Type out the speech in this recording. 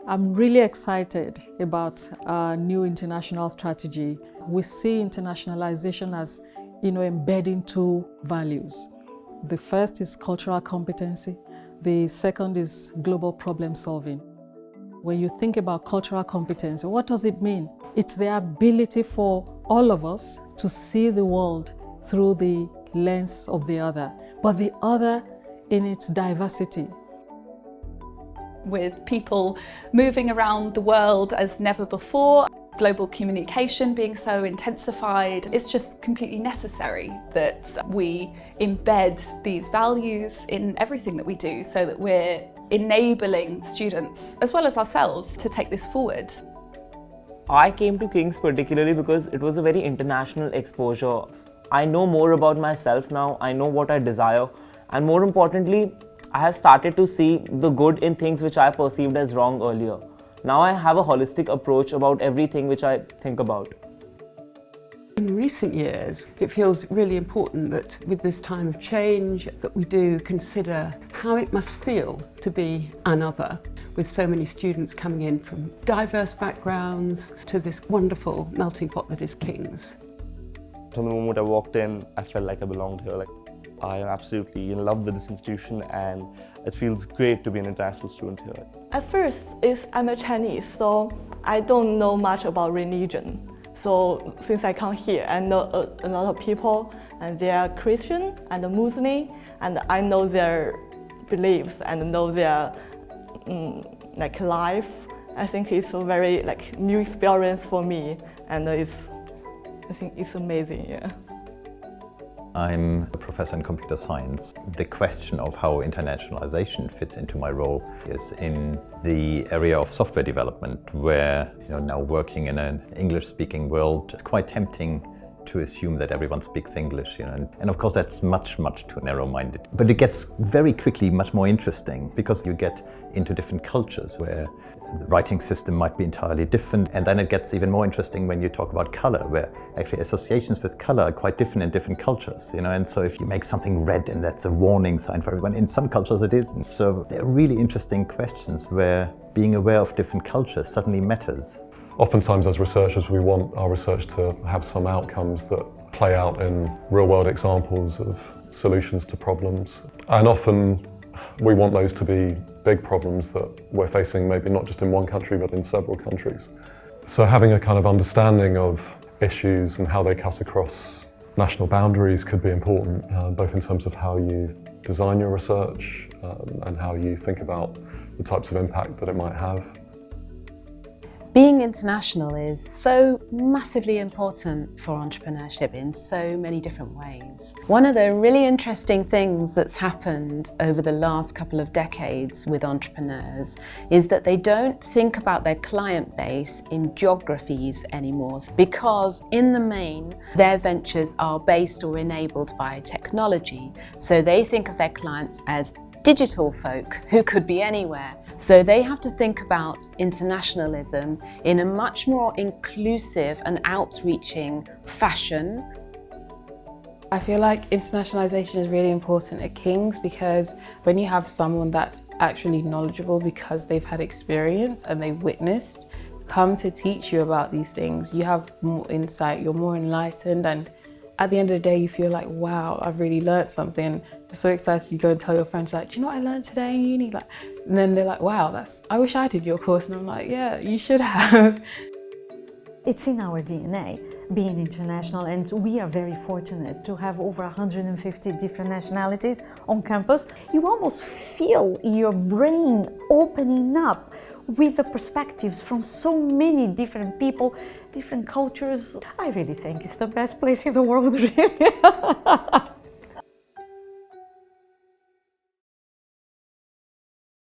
I'm really excited about our new international strategy. We see internationalization as, embedding two values. The first is cultural competency. The second is global problem solving. When you think about cultural competency, what does it mean? It's the ability for all of us to see the world through the lens of the other, but the other in its diversity. With people moving around the world as never before, global communication being so intensified, it's just completely necessary that we embed these values in everything that we do so that we're enabling students, as well as ourselves, to take this forward. I came to King's particularly because it was a very international exposure. I know more about myself now, I know what I desire, and more importantly, I have started to see the good in things which I perceived as wrong earlier. Now I have a holistic approach about everything which I think about. In recent years, it feels really important that with this time of change, that we do consider how it must feel to be another, with so many students coming in from diverse backgrounds to this wonderful melting pot that is King's. From the moment I walked in, I felt like I belonged here. I am absolutely in love with this institution, and it feels great to be an international student here. At first, I'm a Chinese, so I don't know much about religion. So since I come here, I know a lot of people, and they are Christian and Muslim, and I know their beliefs and know their life. I think it's a very new experience for me, and I think it's amazing. Yeah. I'm a professor in computer science. The question of how internationalization fits into my role is in the area of software development, where now working in an English-speaking world, it's quite tempting to assume that everyone speaks English, and of course that's much too narrow-minded. But it gets very quickly much more interesting because you get into different cultures where the writing system might be entirely different, and then it gets even more interesting when you talk about color, where actually associations with color are quite different in different cultures, and so if you make something red and that's a warning sign for everyone, in some cultures it isn't. So they're really interesting questions where being aware of different cultures suddenly matters. Oftentimes as researchers we want our research to have some outcomes that play out in real-world examples of solutions to problems. And often we want those to be big problems that we're facing maybe not just in one country but in several countries. So having a kind of understanding of issues and how they cut across national boundaries could be important, both in terms of how you design your research and how you think about the types of impact that it might have. Being international is so massively important for entrepreneurship in so many different ways. One of the really interesting things that's happened over the last couple of decades with entrepreneurs is that they don't think about their client base in geographies anymore, because in the main their ventures are based or enabled by technology. So they think of their clients as digital folk who could be anywhere. So they have to think about internationalism in a much more inclusive and outreaching fashion. I feel like internationalisation is really important at King's, because when you have someone that's actually knowledgeable because they've had experience and they've witnessed, come to teach you about these things, you have more insight, you're more enlightened, and at the end of the day you feel like, wow, I've really learnt something. You're so excited, you go and tell your friends, do you know what I learned today in uni? And then they're like, wow, I wish I did your course. And I'm like, yeah, you should have. It's in our DNA, being international, and we are very fortunate to have over 150 different nationalities on campus. You almost feel your brain opening up with the perspectives from so many different people, different cultures. I really think it's the best place in the world, really.